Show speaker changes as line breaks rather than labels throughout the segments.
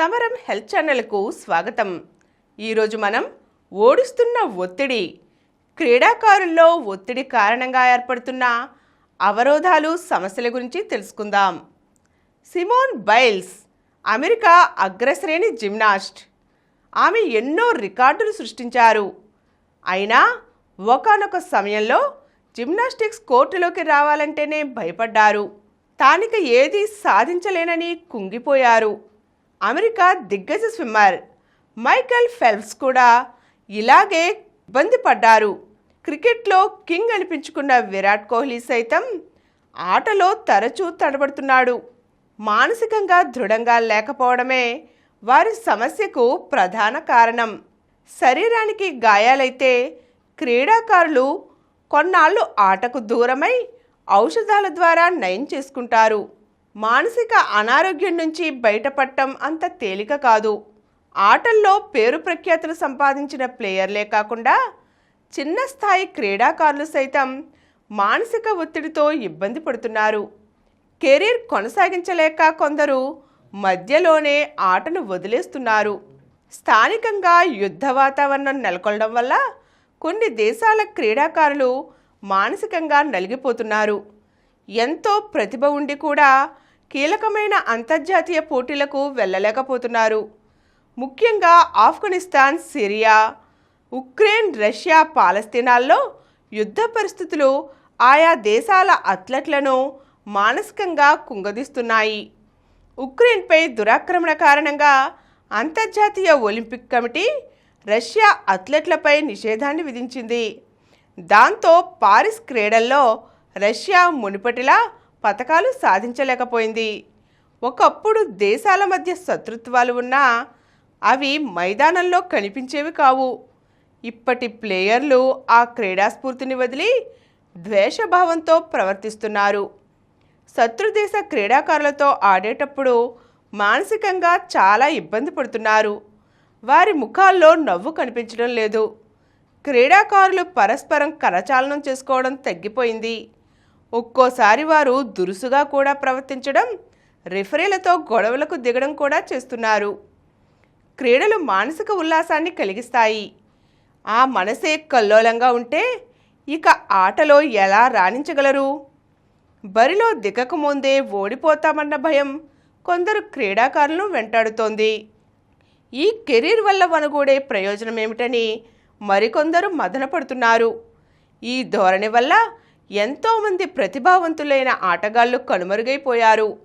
సమరం హెల్త్ ఛానల్కు స్వాగతం. ఈరోజు మనం ఓడిస్తున్న ఒత్తిడి, క్రీడాకారుల్లో ఒత్తిడి కారణంగా ఏర్పడుతున్న అవరోధాలు, సమస్యల గురించి తెలుసుకుందాం. సిమోన్ బైల్స్ అమెరికా అగ్రశ్రేణి జిమ్నాస్ట్. ఆమె ఎన్నో రికార్డులు సృష్టించారు. అయినా ఒకానొక సమయంలో జిమ్నాస్టిక్స్ కోర్టులోకి రావాలంటేనే భయపడ్డారు. తానిక ఏదీ సాధించలేనని కుంగిపోయారు. అమెరికా దిగ్గజ స్విమ్మర్ మైకేల్ ఫెల్ప్స్ కూడా ఇలాగే ఇబ్బంది పడ్డారు. క్రికెట్లో కింగ్ అనిపించుకున్న విరాట్ కోహ్లీ సైతం ఆటలో తరచూ తడబడుతున్నాడు. మానసికంగా దృఢంగా లేకపోవడమే వారి సమస్యకు ప్రధాన కారణం. శరీరానికి గాయాలైతే క్రీడాకారులు కొన్నాళ్ళు ఆటకు దూరమై ఔషధాల ద్వారా నయం చేసుకుంటారు. మానసిక అనారోగ్యం నుంచి బయటపడటం అంత తేలిక కాదు. ఆటల్లో పేరు ప్రఖ్యాతులు సంపాదించిన ప్లేయర్లే కాకుండా చిన్న స్థాయి క్రీడాకారులు సైతం మానసిక ఒత్తిడితో ఇబ్బంది పడుతున్నారు. కెరీర్ కొనసాగించలేక కొందరు మధ్యలోనే ఆటను వదిలేస్తున్నారు. స్థానికంగా యుద్ధ వాతావరణం నెలకొనడం వల్ల కొన్ని దేశాల క్రీడాకారులు మానసికంగా నలిగిపోతున్నారు. ఎంతో ప్రతిభ ఉండి కూడా కీలకమైన అంతర్జాతీయ పోటీలకు వెళ్ళలేకపోతున్నారు. ముఖ్యంగా ఆఫ్ఘనిస్తాన్, సిరియా, ఉక్రెయిన్, రష్యా, పాలస్తీనాల్లో యుద్ధ పరిస్థితులు ఆయా దేశాల అథ్లెట్లను మానసికంగా కుంగదీస్తున్నాయి. ఉక్రెయిన్పై దురాక్రమణ కారణంగా అంతర్జాతీయ ఒలింపిక్ కమిటీ రష్యా అథ్లెట్లపై నిషేధాన్ని విధించింది. దాంతో పారిస్ క్రీడల్లో రష్యా మునుపటిలా పతకాలు సాధించలేకపోయింది. ఒకప్పుడు దేశాల మధ్య శత్రుత్వాలు ఉన్నా అవి మైదానంలో కనిపించేవి కావు. ఇప్పటి ప్లేయర్లు ఆ క్రీడా స్ఫూర్తిని వదిలి ద్వేషభావంతో ప్రవర్తిస్తున్నారు. శత్రుదేశ క్రీడాకారులతో ఆడేటప్పుడు మానసికంగా చాలా ఇబ్బంది పడుతున్నారు. వారి ముఖాల్లో నవ్వు కనిపించడం లేదు. క్రీడాకారులు పరస్పరం కరచాలనం చేసుకోవడం తగ్గిపోయింది. ఒక్కోసారి వారు దురుసుగా కూడా ప్రవర్తించడం, రిఫరీలతో గొడవలకు దిగడం కూడా చేస్తున్నారు. క్రీడలు మానసిక ఉల్లాసాన్ని కలిగిస్తాయి. ఆ మనసే కల్లోలంగా ఉంటే ఇక ఆటలో ఎలా రాణించగలరు? బరిలో దిగకముందే ఓడిపోతామన్న భయం కొందరు క్రీడాకారులను వెంటాడుతోంది. ఈ కెరీర్ వల్ల వనగూడే ప్రయోజనం ఏమిటని మరికొందరు మదనపడుతున్నారు. ఈ ధోరణి వల్ల ఎంతోమంది ప్రతిభావంతులైన ఆటగాళ్లు కనుమరుగైపోయారు.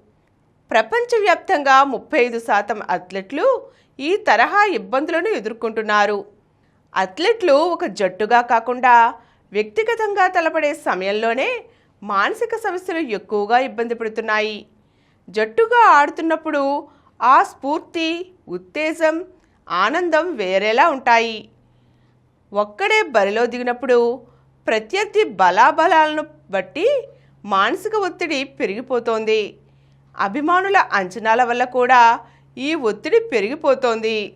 ప్రపంచవ్యాప్తంగా 35% అథ్లెట్లు ఈ తరహా ఇబ్బందులను ఎదుర్కొంటున్నారు. అథ్లెట్లు ఒక జట్టుగా కాకుండా వ్యక్తిగతంగా తలపడే సమయంలోనే మానసిక సమస్యలు ఎక్కువగా ఇబ్బంది పడుతున్నాయి. జట్టుగా ఆడుతున్నప్పుడు ఆ స్ఫూర్తి, ఉత్తేజం, ఆనందం వేరేలా ఉంటాయి. ఒక్కడే బరిలో దిగినప్పుడు ప్రత్యర్థి బలాబలాలను బట్టి మానసిక ఒత్తిడి పెరిగిపోతోంది. అభిమానుల అంచనాల వల్ల కూడా ఈ ఒత్తిడి పెరిగిపోతోంది.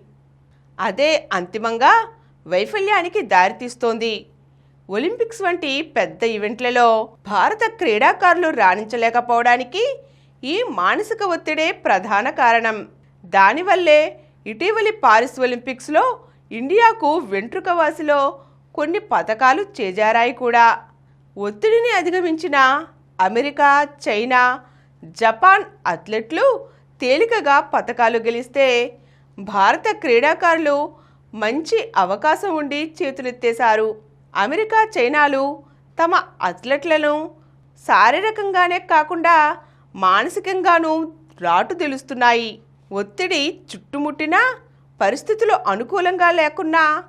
అదే అంతిమంగా వైఫల్యానికి దారితీస్తోంది. ఒలింపిక్స్ వంటి పెద్ద ఈవెంట్లలో భారత క్రీడాకారులు రాణించలేకపోవడానికి ఈ మానసిక ఒత్తిడే ప్రధాన కారణం. దానివల్లే ఇటీవలి పారిస్ ఒలింపిక్స్లో ఇండియాకు వెంట్రుకవాసిలో కొన్ని పతకాలు చేజారాయి కూడా. ఒత్తిడిని అధిగమించిన అమెరికా, చైనా, జపాన్ అథ్లెట్లు తేలికగా పతకాలు గెలిస్తే భారత క్రీడాకారులు మంచి అవకాశం ఉండి చేతులెత్తేశారు. అమెరికా, చైనాలు తమ అథ్లెట్లను శారీరకంగానే కాకుండా మానసికంగానూ రాటు తెలుస్తున్నాయి. ఒత్తిడి చుట్టుముట్టినా, పరిస్థితులు అనుకూలంగా లేకున్నా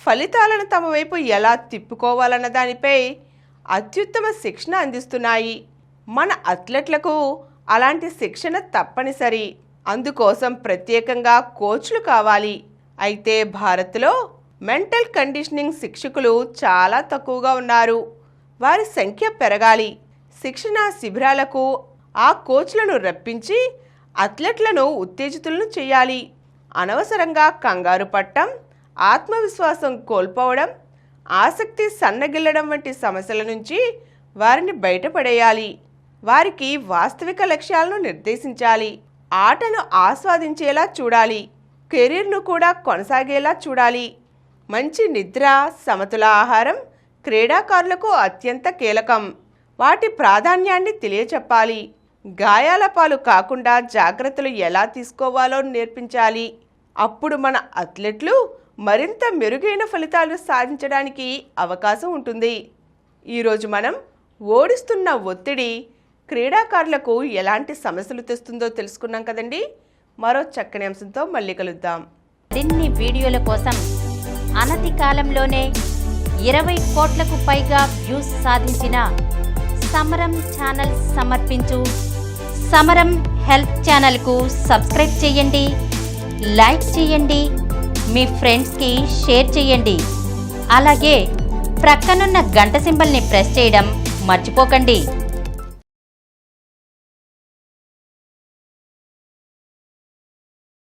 ఫలితాలను తమ వైపు ఎలా తిప్పుకోవాలన్న దానిపై అత్యుత్తమ శిక్షణ అందిస్తున్నాయి. మన అథ్లెట్లకు అలాంటి శిక్షణ తప్పనిసరి. అందుకోసం ప్రత్యేకంగా కోచ్లు కావాలి. అయితే భారత్లో మెంటల్ కండిషనింగ్ శిక్షకులు చాలా తక్కువగా ఉన్నారు. వారి సంఖ్య పెరగాలి. శిక్షణ శిబిరాలకు ఆ కోచ్లను రప్పించి అథ్లెట్లను ఉత్తేజితులను చేయాలి. అనవసరంగా కంగారు పట్టడం, ఆత్మవిశ్వాసం కోల్పోవడం, ఆసక్తి సన్నగిల్లడం వంటి సమస్యల నుంచి వారిని బయటపడేయాలి. వారికి వాస్తవిక లక్ష్యాలను నిర్దేశించాలి. ఆటను ఆస్వాదించేలా చూడాలి. కెరీర్ను కూడా కొనసాగేలా చూడాలి. మంచి నిద్ర, సమతుల ఆహారం క్రీడాకారులకు అత్యంత కీలకం. వాటి ప్రాధాన్యాన్ని తెలియచెప్పాలి. గాయాల పాలు కాకుండా జాగ్రత్తలు ఎలా తీసుకోవాలో నేర్పించాలి. అప్పుడు మన అథ్లెట్లు మరింత మెరుగైన ఫలితాలు సాధించడానికి అవకాశం ఉంటుంది. ఈరోజు మనం ఓడిస్తున్న ఒత్తిడి క్రీడాకారులకు ఎలాంటి సమస్యలు తెస్తుందో తెలుసుకున్నాం కదండి. మరో చక్కని అంశంతో మళ్ళీ కలుద్దాం.
మరిన్ని వీడియోల కోసం అనతి కాలంలోనే 20 కోట్లకు పైగా వ్యూస్ సాధించిన సమరం ఛానల్ సమర్పించు సమరం హెల్త్ ఛానల్కు సబ్స్క్రైబ్ చేయండి, లైక్ చేయండి, మీ ఫ్రెండ్స్కి షేర్ చేయండి. అలాగే ప్రక్కనున్న గంట సింబల్ని ప్రెస్ చేయడం మర్చిపోకండి.